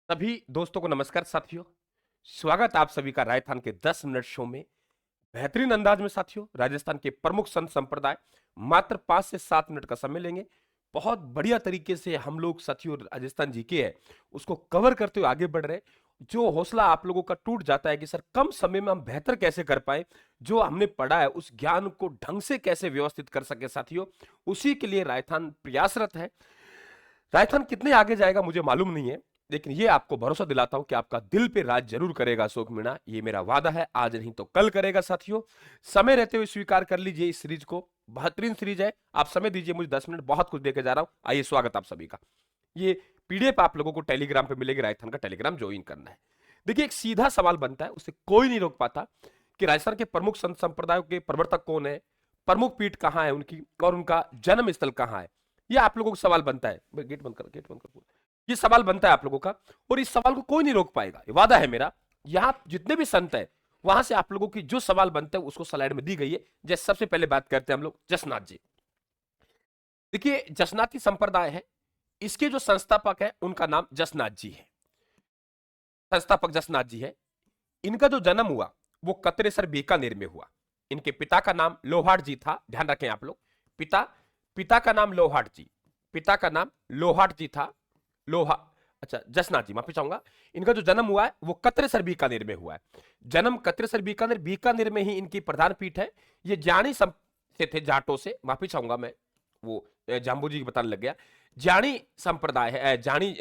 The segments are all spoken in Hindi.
सभी दोस्तों को नमस्कार साथियों। स्वागत आप सभी का राजस्थान के 10 मिनट शो में। बेहतरीन अंदाज में साथियों, राजस्थान के प्रमुख संत संप्रदाय मात्र 5 से 7 मिनट का समय लेंगे। बहुत बढ़िया तरीके से हम लोग साथियों राजस्थान जी के है उसको कवर करते हुए आगे बढ़ रहे हैं। जो हौसला आप लोगों का टूट जाता है कि सर कम समय में हम बेहतर कैसे कर पाए, जो हमने पढ़ा है उस ज्ञान को ढंग से कैसे व्यवस्थित कर सके साथियों, उसी के लिए राजस्थान प्रयासरत है। राजस्थान कितने आगे जाएगा मुझे मालूम नहीं है, लेकिन ये आपको भरोसा दिलाता हूं कि आपका दिल पे राज जरूर करेगा अशोक मीणा। ये मेरा वादा है, आज नहीं तो कल करेगा साथियों। समय रहते हुए स्वीकार कर लीजिए इस सीरीज को। बेहतरीन सीरीज है, आप समय दीजिए मुझे 10 मिनट, बहुत कुछ देके जा रहा हूं। आइए, स्वागत आप सभी का। ये पीडीएफ आप लोगों को टेलीग्राम पे मिलेगी, राजस्थान का टेलीग्राम ज्वाइन करना है। देखिए, एक सीधा सवाल बनता है, उसे कोई नहीं रोक पाता कि राजस्थान के प्रमुख संत संप्रदायों के प्रवर्तक कौन है, प्रमुख पीठ कहां है उनकी, और उनका जन्म स्थल कहां है। ये आप लोगों को सवाल बनता है। गेट बंद कर, गेट बंद कर। ये सवाल बनता है आप लोगों का, और इस सवाल को कोई नहीं रोक पाएगा, ये वादा है मेरा। यहां जितने भी संत है वहां से आप लोगों की जो सवाल बनते हैं उसको स्लाइड में दी गई है। जैसे सबसे पहले बात करते हैं हम लोग जसनाथ जी। देखिए, जसनाथी संप्रदाय है, इसके जो संस्थापक है उनका नाम जसनाथ जी है। संस्थापक जसनाथ जी है। इनका जो जन्म हुआ वो कतरेसर बीकानेर में हुआ। इनके पिता का नाम लोहाट जी था, ध्यान रखें आप लोग। पिता पिता का नाम लोहाट जी, पिता का नाम लोहाट जी था। लोहा अच्छा, जसनाथ जी, माफी चाहूंगा। इनका जो जन्म हुआ है वो कतरेसर बीकानेर में हुआ है। जन्म कतरेसर बीकानेर, बीकानेर में ही इनकी प्रधान पीठ है। ये जानी से थे, जाटों से, माफी चाहूंगा मैं, वो जाम्बू जी बताने लग गया। जानी संप्रदाय है, जानी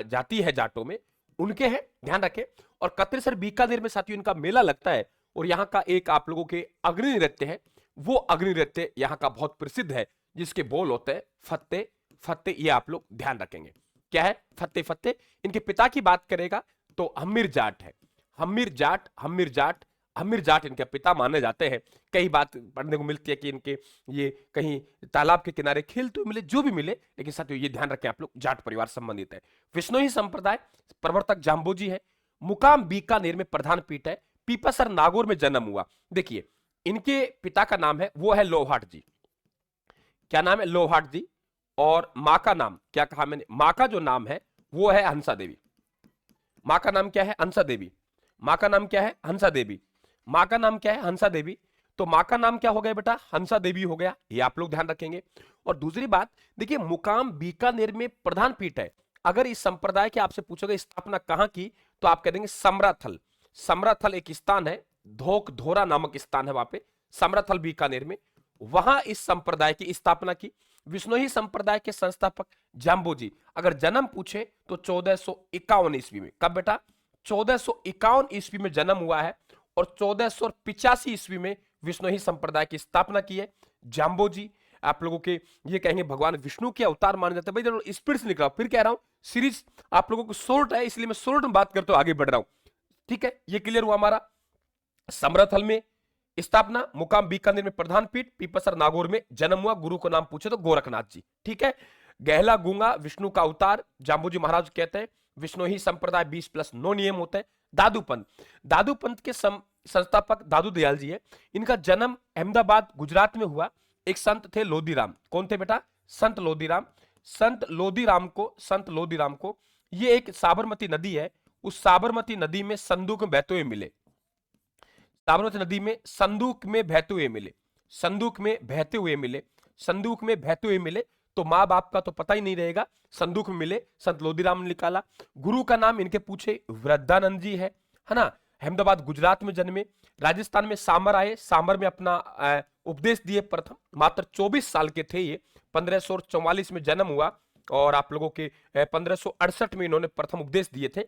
जाति है जाटों में, उनके हैं, ध्यान रखें। और कतरेसर बीकानेर में साथियों इनका मेला लगता है, और यहाँ का एक आप लोगों के अग्नि नृत्य है, वो अग्नि नृत्य यहाँ का बहुत प्रसिद्ध है, जिसके बोल होते हैं फत्ते फत्ते। ये आप लोग ध्यान रखेंगे, क्या है फत्ते फत्ते। इनके पिता की बात करेगा तो हम्मीर जाट है। हम्मीर जाट, हम्मीर जाट, हम्मीर जाट इनके पिता माने जाते हैं। कई बात पढ़ने को मिलती है कि इनके ये कहीं तालाब के किनारे खेलते हुए मिले, जो भी मिले, लेकिन साथियों ये ध्यान रखें आप लोग, जाट परिवार संबंधित है। विष्णोई संप्रदाय, प्रवर्तक जाम्बोजी है। मुकाम बीकानेर में प्रधान पीठ है। पीपासर नागौर में जन्म हुआ। देखिए, इनके पिता का नाम है वो है लोहाट जी। क्या नाम है? लोहाट जी। और मां का नाम क्या कहा मैंने? मां का जो नाम है वो है हंसा देवी। मां का नाम क्या है? हंसा देवी। मां का नाम क्या है? हंसा देवी। मां का नाम क्या है? हंसा देवी। तो मां का नाम क्या हो गया बेटा? हंसा देवी हो गया, ये आप लोग ध्यान रखेंगे। और दूसरी बात, देखिए, मुकाम बीकानेर में प्रधान पीठ है। अगर इस संप्रदाय के आपसे पूछोगे स्थापना कहां की, तो आप कह देंगे समराथल। समराथल एक स्थान है, धोक धोरा नामक स्थान है वहां पे, समराथल बीकानेर में। वहां इस संप्रदाय की स्थापना की। विष्णोही संप्रदाय के संस्थापक जाम्बोजी। अगर जन्म पूछे तो 1451 ईस्वी में। कब बेटा? 1451 ईस्वी में जन्म हुआ है, और 1485 ईस्वी में विष्णोही संप्रदाय की स्थापना की है जाम्बोजी। आप लोगों के ये कहेंगे भगवान विष्णु के अवतार माने जाते हैं। भाई जरूर स्पीड से निकला, फिर कह रहा हूं सीरीज आप लोगों को शॉर्ट है, इसलिए मैं शॉर्ट में बात करते हुए आगे बढ़ रहा हूं। ठीक है, ये क्लियर हुआ हमारा। समरथल में स्थापना, मुकाम बीकानेर में प्रधान पीठ, पीपसर नागौर में जन्म हुआ। गुरु को नाम पूछे तो गोरखनाथ जी। ठीक है। गहला गूंगा विष्णु का अवतार, जाम्बूजी महाराज कहते हैं। विष्णु ही संप्रदाय 20+9 नियम होते हैं। दादू पंथ, दादू पंथ के संस्थापक दादू दयाल जी है। इनका जन्म अहमदाबाद गुजरात में हुआ। एक संत थे लोदीराम। कौन थे बेटा? संत लोदीराम। संत लोदीराम को ये एक साबरमती नदी है, उस साबरमती नदी में संदूक में बहते हुए मिले। साबरमती नदी में संदूक में बहते हुए मिले। संदूक में बहते हुए मिले। संदूक में बहते हुए मिले। तो माँ बाप का तो पता ही नहीं रहेगा, संदूक में मिले, संत लोदीराम ने निकाला। गुरु का नाम इनके पूछे वृद्धानंद जी है ना। अहमदाबाद गुजरात में जन्मे। राजस्थान में सामर आए, सामर में अपना उपदेश दिए प्रथम। मात्र 24 साल के थे ये। 1544 में जन्म हुआ, और आप लोगों के 1568 में इन्होंने प्रथम उपदेश दिए थे।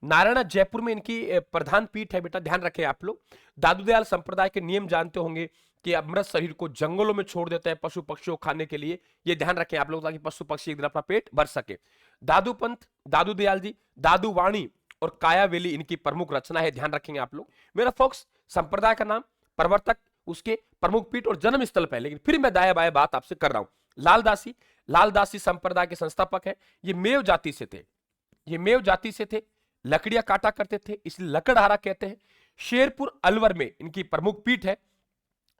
नारायणा जयपुर में इनकी प्रधान पीठ है बेटा, ध्यान रखें आप लोग। दादू दयाल संप्रदाय के नियम जानते होंगे कि अमृत शरीर को जंगलों में छोड़ देते हैं पशु पक्षियों खाने के लिए। ये ध्यान रखें आप लोग, ताकि पशु पक्षी एक दिन अपना पेट भर सके। दादू पंथ, दादू दयाल जी, दादू वाणी और कायावेली इनकी प्रमुख रचना है, ध्यान रखेंगे आप लोग। मेरा फोक्स संप्रदाय का नाम, प्रवर्तक, उसके प्रमुख पीठ और जन्म स्थल पे, लेकिन फिर मैं दाया बाया बात आपसे कर रहा हूं। लालदासी, लालदासी संप्रदाय के संस्थापक है। ये मेव जाति से थे, ये मेव जाति से थे। लकड़ियां काटा करते थे, इसलिए लकड़हारा कहते हैं। शेरपुर अलवर में इनकी प्रमुख पीठ है।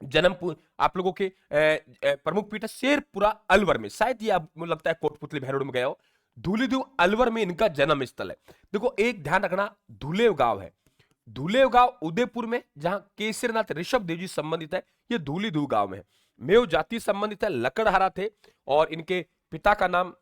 जन्मपुर आप लोगों के प्रमुख पीठ है शेरपुरा अलवर में। शायद ये मुझे लगता है कोटपुतली भैरोड में गया हो। धूलीधू अलवर में इनका जन्म स्थल है। देखो एक ध्यान रखना, धुलेव गांव है, धुलेव गांव उदयपुर में, जहां केसरीनाथ ऋषभ देव जी संबंधित है, ये धूलीधू गांव में है। मेव जाति संबंधित है, लकड़हारा थे और इनके पिता का नाम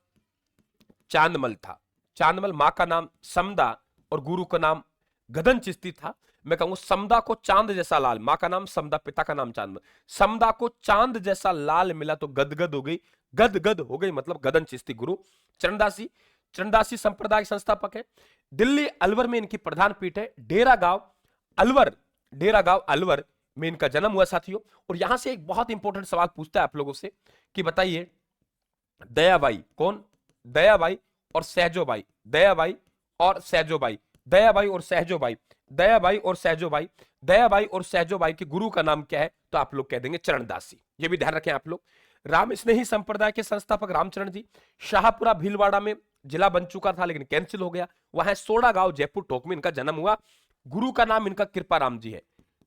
चांदमल था, चांदमल, मां का नाम समदा और गुरु का नाम गदन चिश्ती था। मैं कहूंगा समदा को चांद जैसा लाल, मां का नाम समदा, पिता का नाम चांदमल, समदा को चांद जैसा लाल मिला तो गदगद हो गई, गदगद हो गई मतलब गदन चिश्ती गुरु। चरणदासी, चरणदासी संप्रदाय के संस्थापक है। दिल्ली अलवर में इनकी प्रधान पीठ है। डेरा गांव अलवर, डेरा गांव अलवर में इनका जन्म हुआ साथियों। और यहां से एक बहुत इंपॉर्टेंट सवाल पूछता है आप लोगों से कि बताइए दयाबाई कौन, दयाबाई और सहजोबाई, दयाबाई और सहजोबाई, दयाबाई और सहजोबाई, दयाबाई और सहजोबाई, दयाबाई और सहजोबाई के गुरु का नाम क्या है? तो आप लोग कह देंगे चरणदासी। ये भी ध्यान रखें आप लोग। राम स्नेही संप्रदाय के संस्थापक रामचरण जी, शाहपुरा भीलवाड़ा में जिला बन चुका था लेकिन कैंसिल हो गया। वहां सोड़ा गांव जयपुर टोक में इनका जन्म हुआ। गुरु का नाम इनका कृपाराम जी है,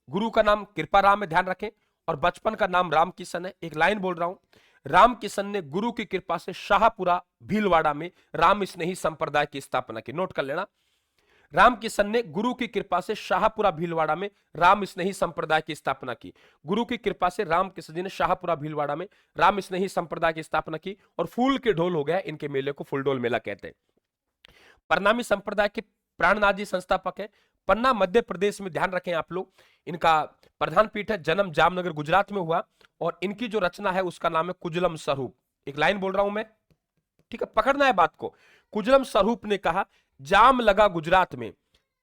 गुरु का नाम कृपाराम है, ध्यान रखें। और बचपन का नाम राम किशन है। एक लाइन बोल रहा हूं, राम किशन ने गुरु की कृपा से शाहपुरा भीलवाड़ा में राम स्नेही संप्रदाय की स्थापना की। नोट कर लेना, राम किशन ने गुरु की कृपा से शाहपुरा भीलवाड़ा में राम स्नेही संप्रदाय की स्थापना की। गुरु की कृपा से राम किशन जी ने शाहपुरा भीलवाड़ा में राम स्नेही संप्रदाय की स्थापना की और फूल के ढोल हो गया इनके मेले को फूलडोल मेला कहते हैं। परनामी संप्रदाय के प्राणनाथ जी संस्थापक है। पन्ना मध्य प्रदेश में, ध्यान रखें आप लोग, इनका प्रधान पीठ है। जन्म जामनगर गुजरात में हुआ और इनकी जो रचना है उसका नाम है कुजलम स्वरूप। एक लाइन बोल रहा हूं मैं, ठीक है, पकड़ना है बात को। कुजलम स्वरूप ने कहा, जाम लगा गुजरात में,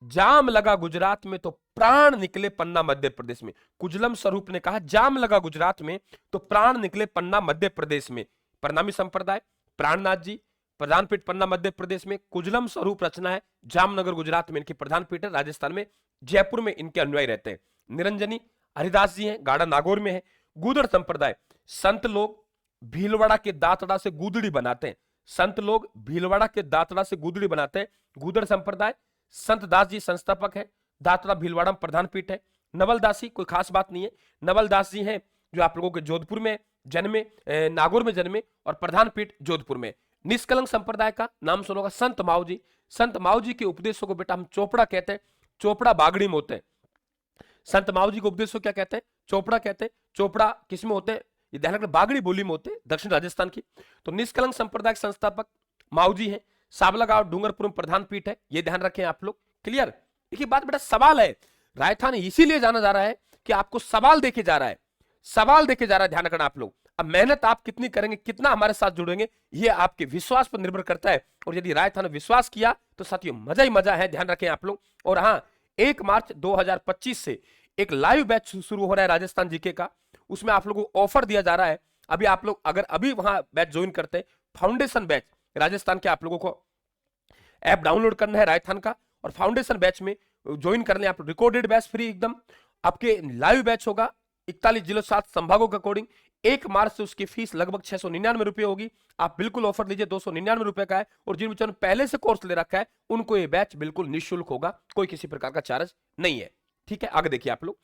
जाम लगा गुजरात में तो प्राण निकले पन्ना मध्य प्रदेश में। कुजलम स्वरूप ने कहा, जाम लगा गुजरात में तो प्राण निकले पन्ना मध्य प्रदेश में। परनामी संप्रदाय, प्राणनाथ जी, प्रधान पीठ पन्ना मध्य प्रदेश में। कुजलम स्वरूप रचना है जामनगर गुजरात में इनकी प्रधान पीठ है। राजस्थान में जयपुर में इनके अनुयायी रहते हैं। निरंजनी हरिदास जी हैं, गाड़ा नागौर में है। गूदड़ संप्रदाय, संत लोग भीलवाड़ा के दातड़ा से गूदड़ी बनाते हैं, संत लोग भीलवाड़ा के दातड़ा से गूदड़ी बनाते हैं। गूदड़ संप्रदाय, संत दास जी संस्थापक है। दातड़ा भीलवाड़ा में प्रधान पीठ है। नवलदासी, कोई खास बात नहीं है, नवलदास जी हैं जो आप लोगों के जोधपुर में जन्मे, नागौर में जन्मे और प्रधान पीठ जोधपुर में। निष्कलंक संप्रदाय का नाम सुनोगा संत माऊ जी। संत माऊ जी के उपदेशों को बेटा हम चोपड़ा कहते हैं, चोपड़ा बागड़ी में होते हैं। संत माऊ जी के उपदेशों क्या कहते हैं? चोपड़ा कहते हैं। चोपड़ा किसमें होते हैं? ये ध्यान रखना, बागड़ी बोली में होते हैं, दक्षिण राजस्थान की। तो निष्कलंक संप्रदाय के संस्थापक माऊ जी हैं। सावला गांव डूंगरपुर में प्रधान पीठ है, ये ध्यान रखें आप लोग। क्लियर? देखिए बात बेटा, सवाल है, राजस्थान इसीलिए जाना जा रहा है कि आपको सवाल देखे जा रहा है, सवाल देखे जा रहा है, ध्यान रखना आप लोग। अब मेहनत आप कितनी करेंगे, कितना हमारे साथ जुड़ेंगे, ये आपके विश्वास पर निर्भर करता है। और यदि राजस्थान ने विश्वास किया तो साथियों मजा ही मजा है, ध्यान रखें आप लोग। और हाँ, 1 मार्च 2025 से एक लाइव बैच शुरू हो रहा है राजस्थान जीके का, उसमें आप लोगों को ऑफर दिया जा रहा है। अभी आप लोग अगर अभी वहां बैच ज्वाइन करते हैं, फाउंडेशन बैच राजस्थान के, आप लोगों को ऐप डाउनलोड करना है राजस्थान का और फाउंडेशन बैच में ज्वाइन करने आप रिकॉर्डेड बैच फ्री एकदम, आपके लाइव बैच होगा 41 जिलों 7 संभागों के अकॉर्डिंग। 1 मार्च से उसकी फीस लगभग 699 रुपए होगी। आप बिल्कुल ऑफर लीजिए, 299 रुपए का है। और जिन बच्चों ने पहले से कोर्स ले रखा है उनको ये बैच बिल्कुल निःशुल्क होगा, कोई किसी प्रकार का चार्ज नहीं है। ठीक है, आगे देखिए आप लोग,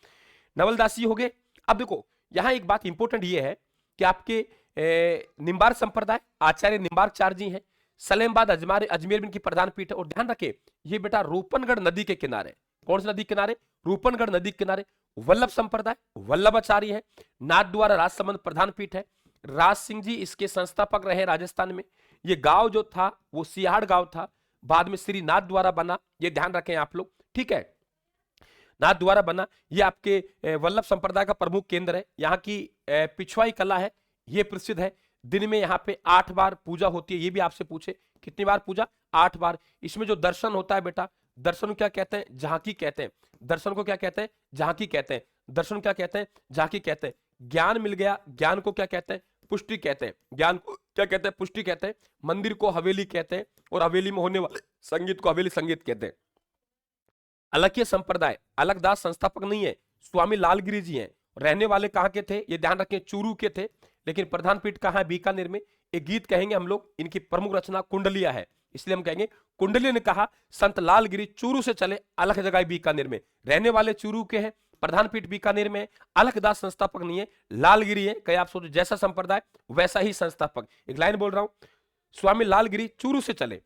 नवलदासी हो गए। अब देखो यहां एक बात इंपॉर्टेंट ये है कि आपके निम्बार संप्रदाय, आचार्य निम्बार्क जी हैं। सलेमबाद अजमेर में इनकी प्रधान पीठ है। और ध्यान रखे ये बेटा रूपनगढ़ नदी के किनारे, कौन सी नदी किनारे? रूपनगढ़ नदी के किनारे। वल्लभ संप्रदाय, वल्लभाचार्य है। नाथद्वारा राजसमंद प्रधान पीठ है। राज सिंह जी इसके संस्थापक रहे राजस्थान में। ये गांव जो था वो सियाड़ गांव था, बाद में श्री नाथ द्वारा बना, ये ध्यान रखें आप लोग। ठीक है, नाथ द्वारा बना। ये आपके वल्लभ संप्रदाय का प्रमुख केंद्र है। यहाँ की पिछवाई कला है, ये प्रसिद्ध है। दिन में यहाँ पे 8 बार पूजा होती है। ये भी आपसे पूछे कितनी बार पूजा? 8 बार। इसमें जो दर्शन होता है बेटा, दर्शन को क्या कहते हैं? झांकी कहते हैं। दर्शन को क्या कहते हैं? झांकी कहते हैं। दर्शन क्या कहते हैं? झांकी कहते हैं। ज्ञान मिल गया, ज्ञान को क्या कहते हैं? पुष्टि कहते हैं। ज्ञान को क्या कहते हैं? पुष्टि कहते हैं। मंदिर को हवेली कहते हैं और हवेली में होने वाले संगीत को हवेली संगीत कहते हैं। अलख्य संप्रदाय, अलगदास संस्थापक नहीं है, स्वामी लालगिरी जी हैं। रहने वाले कहाँ के थे? ये ध्यान रखें, चूरू के थे, लेकिन प्रधान पीठ कहाँ है? बीकानेर में। एक गीत कहेंगे हम लोग, इनकी प्रमुख रचना कुंडलिया है, इसलिए हम कहेंगे कुंडलिया ने कहा संत लालगिरी चूरू से चले, अलख जगह बीकानेर में। रहने वाले चूरू के हैं, प्रधान पीठ बीकानेर में। अलखदास संस्थापक नहीं है, लालगिरी है। कहीं आप सोचो जैसा संप्रदाय वैसा ही संस्थापक। एक लाइन बोल रहा हूं, स्वामी लालगिरी चूरू से चले,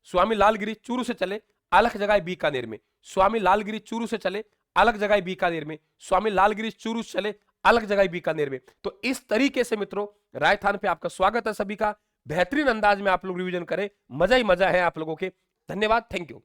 स्वामी लालगिरी चूरू से चले, अलग जगह बीकानेर में। स्वामी लालगिरी चूरू से चले, अलग जगह बीकानेर में। स्वामी लालगिरी चूरू से चले, अलग जगह बीकानेर में। तो इस तरीके से मित्रों राजस्थान पे आपका स्वागत है सभी का। बेहतरीन अंदाज में आप लोग रिवीजन करें, मजा ही मजा है आप लोगों के। धन्यवाद, थैंक यू।